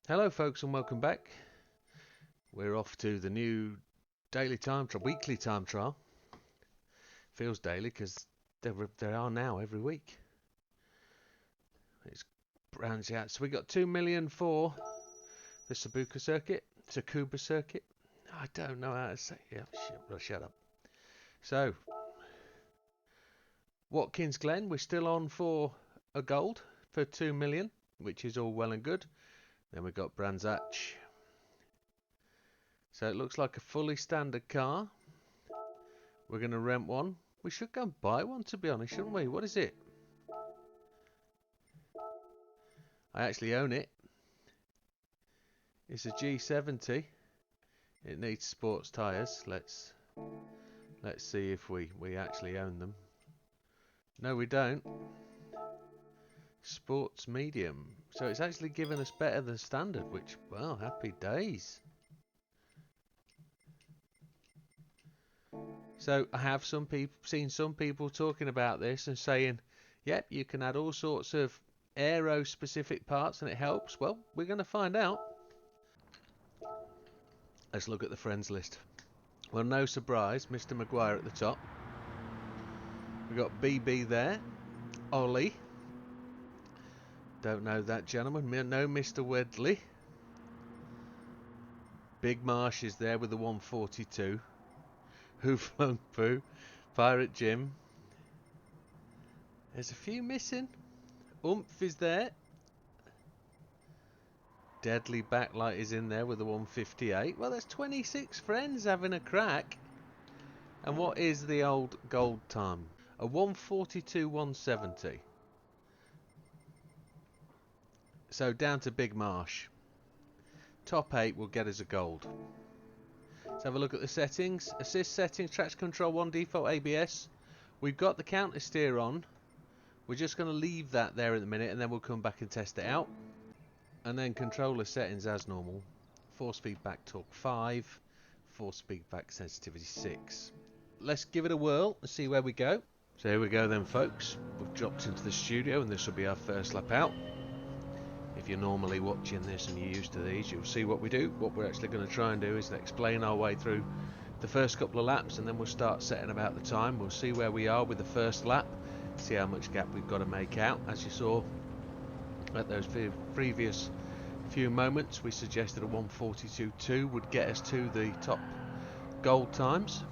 Hello folks and welcome back. We're off to the new daily time trial, weekly time trial. Feels daily because there are now every week. It's brands out. So we got 2 million for the Tsukuba circuit. I don't know how to say it. Yeah, shut up. So Watkins Glen, we're still on for a gold for 2 million, which is all well and good. Then we've got Brands Hatch. So it looks like a fully standard car. We're going to rent one. We should go and buy one, to be honest, shouldn't we? What is it? I actually own it. It's a G70. It needs sports tyres. Let's see if we actually own them. No, we don't. Sports medium. So it's actually given us better than standard, which, well, happy days. So I have seen some people talking about this and saying, yep, you can add all sorts of aero specific parts and it helps. Well, we're going to find out. Let's look at the friends list. Well, no surprise, Mr. Maguire at the top. We've got BB there. Ollie. Don't know that gentleman. No Mr. Wedley. Big Marsh is there with the 142. Who Flung Poo. Pirate Jim. There's a few missing. Oomph is there. Deadly Backlight is in there with the 158. Well, there's 26 friends having a crack. And what is the old gold time? A 142 170. So down to Big Marsh. Top 8 will get us a gold. Let's have a look at the settings. Assist settings, traction control 1, default ABS. We've got the counter steer on. We're just going to leave that there in a minute and then we'll come back and test it out. And then controller settings as normal. Force feedback torque 5. Force feedback sensitivity 6. Let's give it a whirl and see where we go. So here we go then folks. We've dropped into the studio and this will be our first lap out. If you're normally watching this and you're used to these, you'll see what we do. What we're actually going to try and do is explain our way through the first couple of laps and then we'll start setting about the time. We'll see where we are with the first lap, see how much gap we've got to make out. As you saw at those previous few moments, we suggested a 142.2 would get us to the top gold times.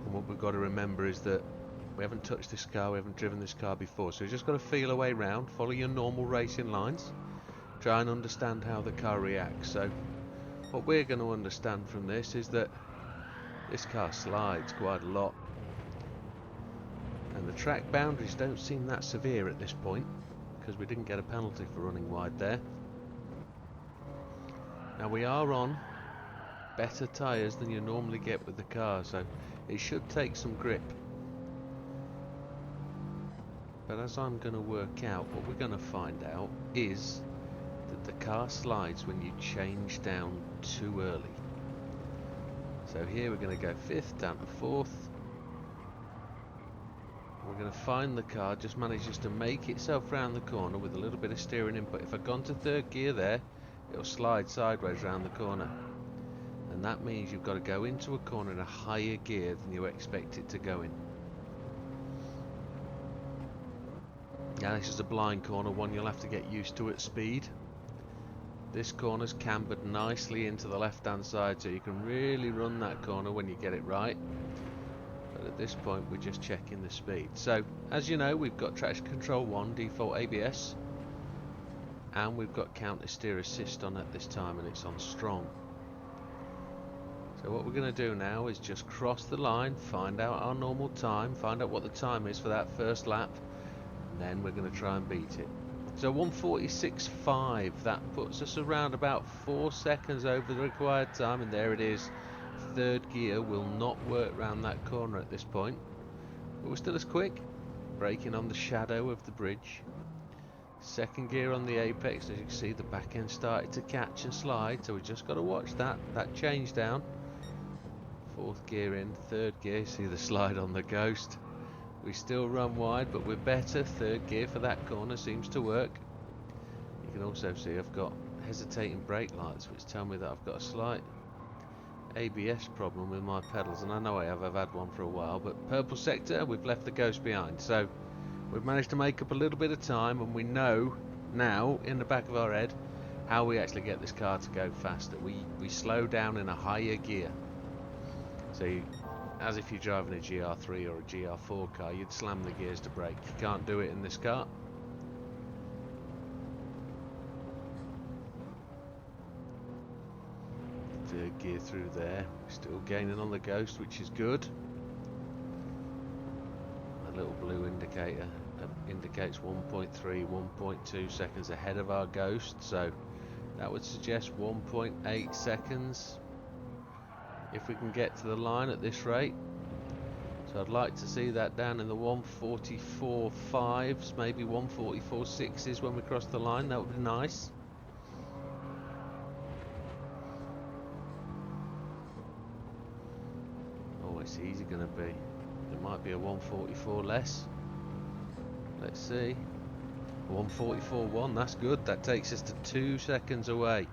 And what we've got to remember is that we haven't touched this car, we haven't driven this car before, so we've just got to feel a way round, follow your normal racing lines, try and understand how the car reacts. So what we're going to understand from this is that this car slides quite a lot and the track boundaries don't seem that severe at this point because we didn't get a penalty for running wide there. Now we are on better tyres than you normally get with the car, so it should take some grip. But as I'm going to work out, what we're going to find out is that the car slides when you change down too early. So here we're going to go 5th down to 4th. We're going to find the car just manages to make itself round the corner with a little bit of steering input. If I've gone to 3rd gear there, it'll slide sideways round the corner. And that means you've got to go into a corner in a higher gear than you expect it to go in. Now this is a blind corner, one you'll have to get used to at speed. This corner's cambered nicely into the left hand side, so you can really run that corner when you get it right. But at this point we're just checking the speed. So as you know, we've got traction control 1, default ABS, and we've got counter steer assist on at this time and it's on strong. So what we're going to do now is just cross the line, find out our normal time, find out what the time is for that first lap. Then we're going to try and beat it. So 146.5, that puts us around about 4 seconds over the required time, and there it is. 3rd gear will not work round that corner at this point, but we're still as quick. Braking on the shadow of the bridge. 2nd gear on the apex, as you can see the back end started to catch and slide, so we just got to watch that change down. 4th gear in, 3rd gear, see the slide on the Ghost. We still run wide, but we're better. 3rd gear for that corner seems to work. You can also see I've got hesitating brake lights, which tell me that I've got a slight ABS problem with my pedals, and I know I have. I've had one for a while. But purple sector, we've left the Ghost behind, so we've managed to make up a little bit of time, and we know now in the back of our head how we actually get this car to go faster. We slow down in a higher gear. So as if you're driving a GR3 or a GR4 car, you'd slam the gears to brake. You can't do it in this car. Third gear through there. Still gaining on the Ghost, which is good. A little blue indicator indicates 1.3, 1.2 seconds ahead of our Ghost, so that would suggest 1.8 seconds if we can get to the line at this rate. So I'd like to see that down in the 144.5s, maybe 144.6s when we cross the line. That would be nice. Oh, it's easy going to be. It might be a 144 less. Let's see. 144.1, that's good. That takes us to 2 seconds away.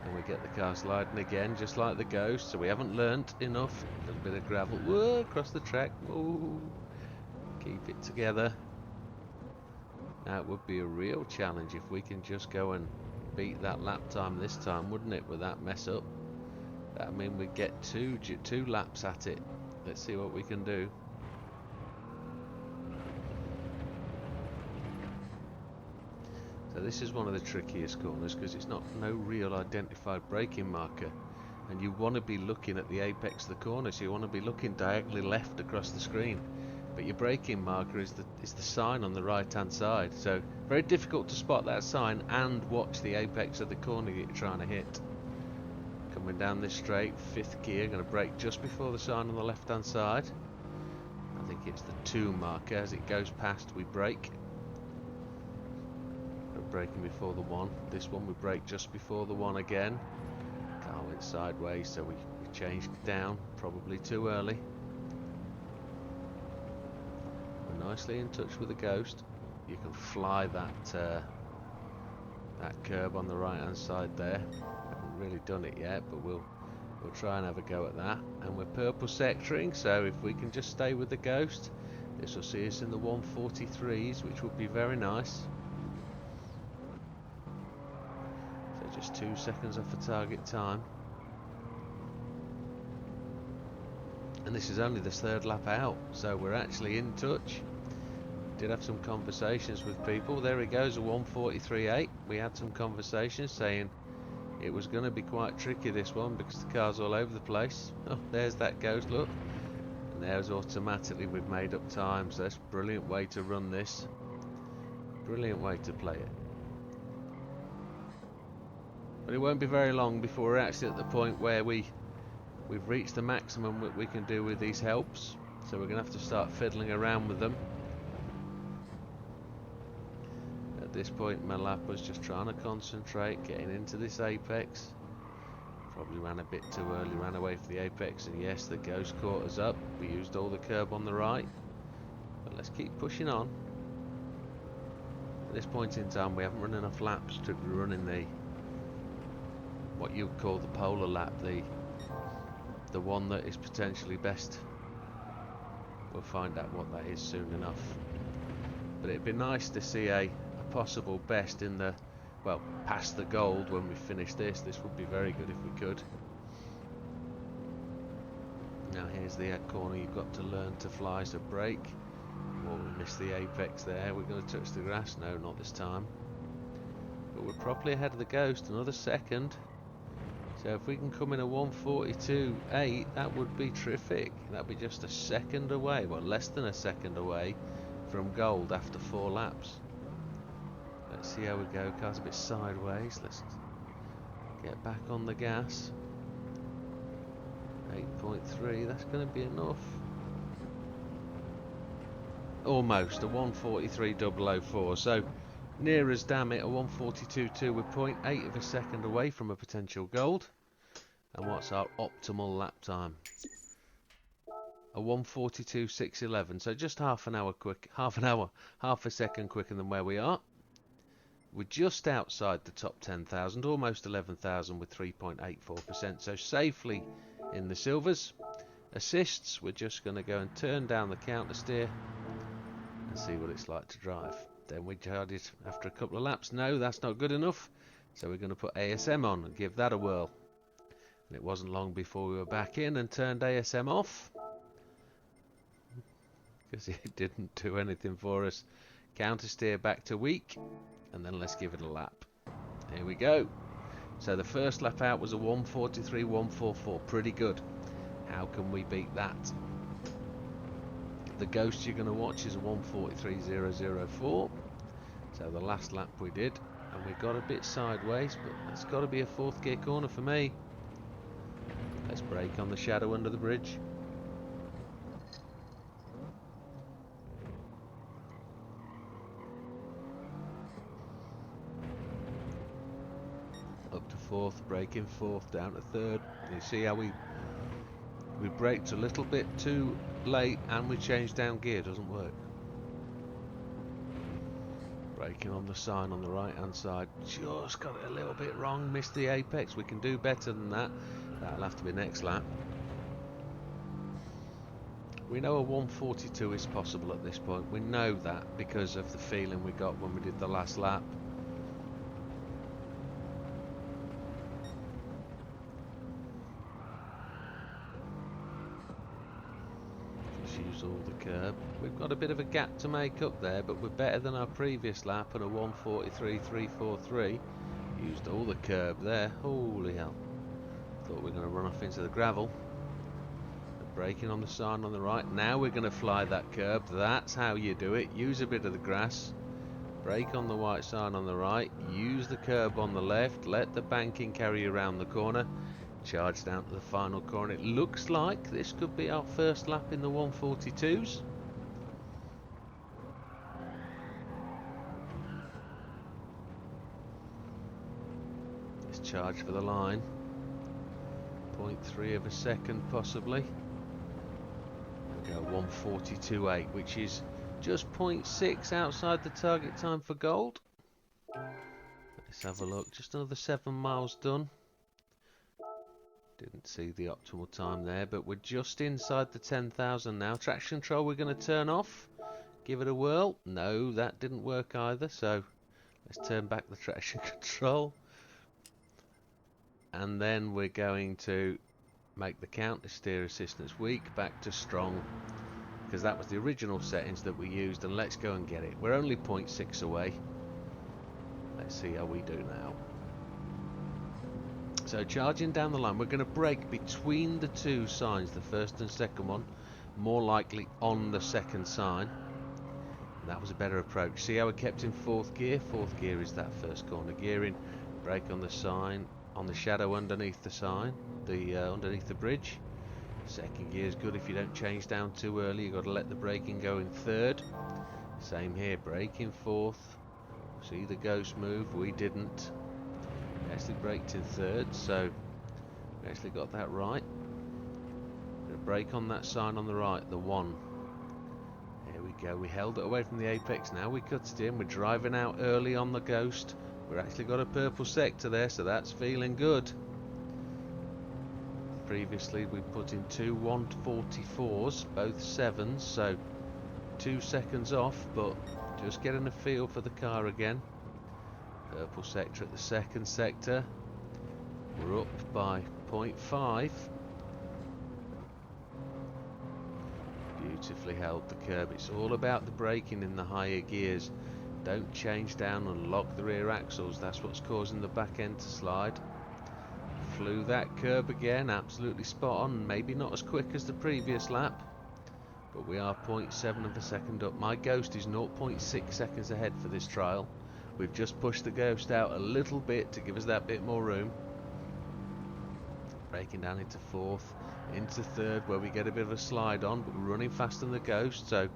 And we get the car sliding again, just like the Ghost. So we haven't learnt enough. A little bit of gravel. Whoa, across the track. Whoa. Keep it together. Now it would be a real challenge if we can just go and beat that lap time this time, wouldn't it, with that mess up? That would mean we'd get two laps at it. Let's see what we can do. So this is one of the trickiest corners because it's no real identified braking marker, and you want to be looking at the apex of the corner, so you want to be looking diagonally left across the screen, but your braking marker is the sign on the right hand side, so very difficult to spot that sign and watch the apex of the corner that you're trying to hit. Coming down this straight, 5th gear, going to brake just before the sign on the left hand side. I think it's the 2 marker. As it goes past we brake. Braking before the 1. This one we brake just before the 1 again. Car went sideways, so we changed down, probably too early. We're nicely in touch with the Ghost. You can fly that curb on the right hand side there. Haven't really done it yet, but we'll try and have a go at that. And we're purple sectoring, so if we can just stay with the Ghost, this will see us in the 143s, which would be very nice. Just 2 seconds off the target time. And this is only the 3rd lap out, so we're actually in touch. Did have some conversations with people. There he goes, a 143.8. We had some conversations saying it was going to be quite tricky, this one, because the car's all over the place. Oh, there's that Ghost, look. And there's automatically we've made up time, so that's a brilliant way to run this. Brilliant way to play it. But it won't be very long before we're actually at the point where we've reached the maximum that we can do with these helps. So we're going to have to start fiddling around with them. At this point my lap was just trying to concentrate, getting into this apex. Probably ran a bit too early, ran away from the apex, and yes, the Ghost caught us up. We used all the curb on the right. But let's keep pushing on. At this point in time we haven't run enough laps to be running what you would call the polar lap, the one that is potentially best. We'll find out what that is soon enough. But it'd be nice to see a possible best in the, well, past the gold when we finish this. This would be very good if we could. Now here's the corner you've got to learn to fly, so brake. Oh, we missed the apex there. We're going to touch the grass. No, not this time. But we're properly ahead of the Ghost, another second. So if we can come in a 142.8, that would be terrific. That'd be just a second away, well, less than a second away from gold after 4 laps. Let's see how we go. Car's a bit sideways. Let's get back on the gas. 8.3, that's going to be enough. Almost, a 143.004. So near as damn it, a 142.2. We're 0.8 of a second away from a potential gold. And what's our optimal lap time? A 142.611. So just half a second quicker than where we are. We're just outside the top 10,000, almost 11,000 with 3.84%, so safely in the silvers. Assists, we're just going to go and turn down the counter steer and see what it's like to drive. Then we charge it after a couple of laps. No, that's not good enough, so we're going to put ASM on and give that a whirl. And it wasn't long before we were back in and turned ASM off, because it didn't do anything for us. Counter steer back to weak, and then let's give it a lap. Here we go. So the first lap out was a 1:43.144, pretty good. How can we beat that? The ghost you're going to watch is a 1:43.004. So the last lap we did, and we got a bit sideways, but that's got to be a fourth gear corner for me. Let's brake on the shadow under the bridge. Up to fourth, braking fourth, down to third. You see how we braked a little bit too late and we changed down gear, doesn't work. Braking on the sign on the right hand side, just got it a little bit wrong, missed the apex. We can do better than that. That'll have to be next lap. We know a 1:42 is possible at this point. We know that because of the feeling we got when we did the last lap. Use all the curb. We've got a bit of a gap to make up there, but we're better than our previous lap and a 1:43.343. Used all the curb there. Holy hell. Thought we were going to run off into the gravel. Braking on the sign on the right. Now we're going to fly that curb. That's how you do it. Use a bit of the grass. Brake on the white sign on the right. Use the curb on the left. Let the banking carry you around the corner. Charge down to the final corner. It looks like this could be our first lap in the 1:42s. Let's charge for the line. 0.3 of a second possibly. We go 1:42.8, which is just 0.6 outside the target time for gold. Let's have a look. Just another 7 miles done. Didn't see the optimal time there, but we're just inside the 10,000 now. Traction control we're going to turn off. Give it a whirl. No, that didn't work either, so let's turn back the traction control. And then we're going to make the counter steer assistance weak back to strong, because that was the original settings that we used, and let's go and get it. We're only 0.6 away. Let's see how we do now. So charging down the line, we're going to brake between the two signs, the first and second one, more likely on the second sign. That was a better approach. See how we kept in fourth gear? Fourth gear is that first corner gearing. Brake on the sign, on the shadow underneath the sign, underneath the bridge. Second gear is good if you don't change down too early. You've got to let the braking go in third. Same here, brake in fourth. See the ghost move? We didn't. We actually braked in third, so we actually got that right. Gonna brake on that sign on the right, the one. Here we go. We held it away from the apex. Now we cut it in. We're driving out early on the ghost. We've actually got a purple sector there, so that's feeling good. Previously we put in two 1:44s, both 7s, so 2 seconds off, but just getting a feel for the car again. Purple sector at the second sector. We're up by 0.5. Beautifully held the curb. It's all about the braking in the higher gears. Don't change down and lock the rear axles. That's what's causing the back end to slide. Flew that curb again, absolutely spot on. Maybe not as quick as the previous lap, but we are 0.7 of a second up. My ghost is 0.6 seconds ahead for this trial. We've just pushed the ghost out a little bit to give us that bit more room. Braking down into fourth, into third, where we get a bit of a slide on, but we're running faster than the ghost, so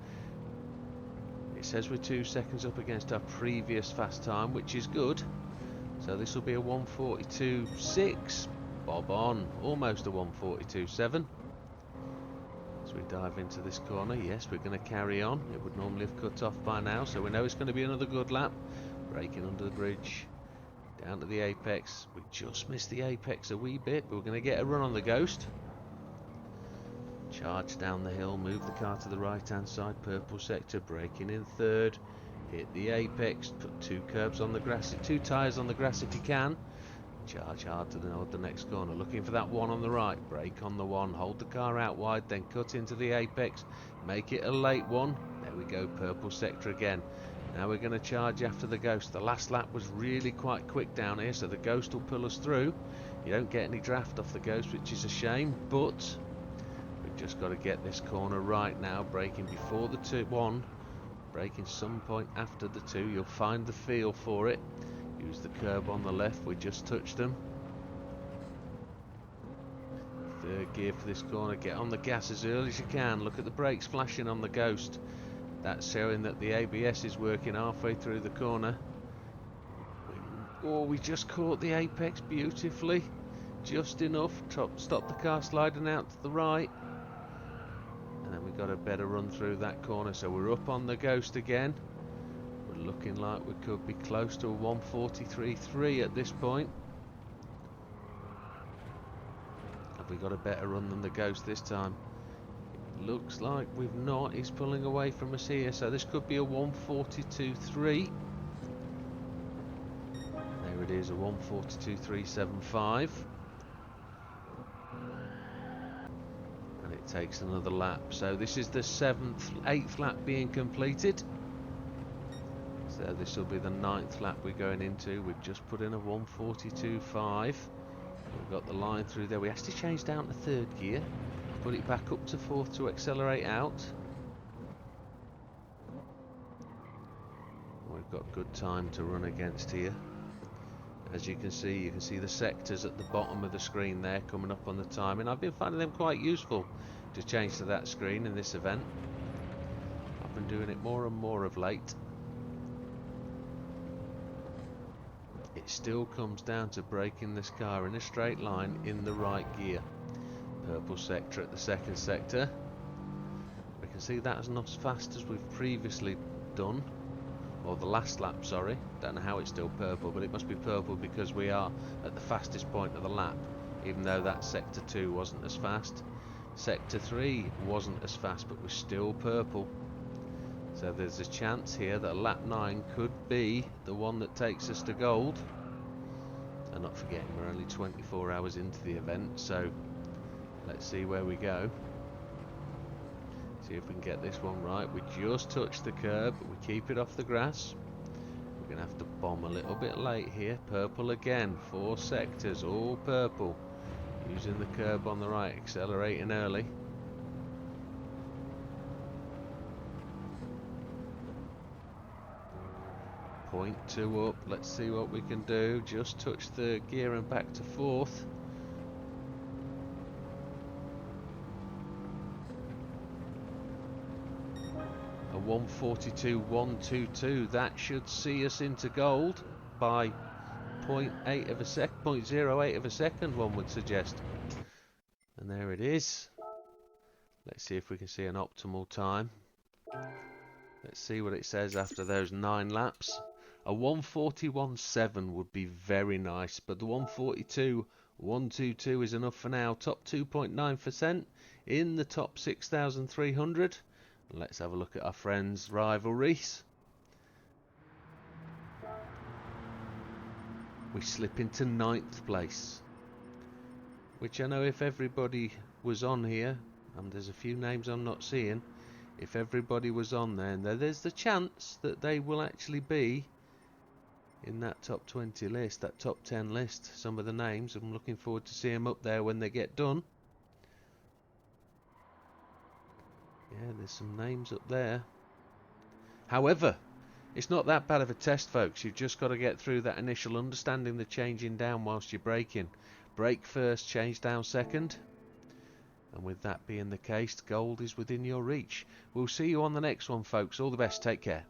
it says we're 2 seconds up against our previous fast time, which is good. So this will be a 1:42.6, bob on, almost a 1:42.7. As we dive into this corner, yes, we're going to carry on. It would normally have cut off by now, so we know it's going to be another good lap. braking under the bridge, down to the apex. We just missed the apex a wee bit, but we're going to get a run on the Ghost. Charge down the hill, move the car to the right hand side, purple sector, braking in third, hit the apex, put two curbs on the grass, two tyres on the grass if you can. Charge hard to the next corner, looking for that one on the right, brake on the one, hold the car out wide, then cut into the apex, make it a late one. There we go, purple sector again. Now we're going to charge after the Ghost. The last lap was really quite quick down here, so the Ghost will pull us through. You don't get any draft off the Ghost, which is a shame, but we've just got to get this corner right now, braking before the one, braking some point after the two. You'll find the feel for it. Use the curb on the left, we just touched them. Third gear for this corner, get on the gas as early as you can. Look at the brakes flashing on the Ghost. That's showing that the ABS is working halfway through the corner. Oh, we just caught the apex beautifully. Just enough. Stop the car sliding out to the right. And then we got a better run through that corner. So we're up on the Ghost again. We're looking like we could be close to a 143.3 at this point. Have we got a better run than the Ghost this time? Looks like we've not. He's pulling away from us here, so this could be a 142.3. There it is, a 142.375. And it takes another lap. So this is the 8th lap being completed. So this will be the 9th lap we're going into. We've just put in a 142.5. We've got the line through there. We actually changed down to third gear. Put it back up to fourth to accelerate out. We've got good time to run against here. As you can see the sectors at the bottom of the screen there coming up on the time, and I've been finding them quite useful to change to that screen in this event. I've been doing it more and more of late. It still comes down to braking this car in a straight line in the right gear. Purple sector at the second sector. We can see that is not as fast as we've previously done, or the last lap, sorry. Don't know how it's still purple, but it must be purple because we are at the fastest point of the lap, even though that sector 2 wasn't as fast. Sector 3 wasn't as fast, but was still purple. So there's a chance here that lap 9 could be the one that takes us to gold. And not forgetting we're only 24 hours into the event, so let's see where we go. See if we can get this one right. We just touched the curb, but we keep it off the grass. We're going to have to bomb a little bit late here. Purple again, 4 sectors, all purple. Using the curb on the right, accelerating early. Point 2 up, let's see what we can do. Just touch third gear and back to fourth. A 142.122, that should see us into gold by 0.08 of a second, one would suggest. And there it is. Let's see if we can see an optimal time. Let's see what it says after those 9 laps. A 141.7 would be very nice, but the 142.122 is enough for now. Top 2.9% in the top 6,300. Let's have a look at our friends' rivalries. We slip into 9th place, which I know if everybody was on here, and there's a few names I'm not seeing, if everybody was on there, and there's the chance that they will actually be in that top 20 list, that top 10 list. Some of the names, I'm looking forward to seeing them up there when they get done. Yeah, there's some names up there. However, it's not that bad of a test, folks. You've just got to get through that initial understanding the changing down whilst you're braking. Brake first, change down second. And with that being the case, gold is within your reach. We'll see you on the next one, folks. All the best. Take care.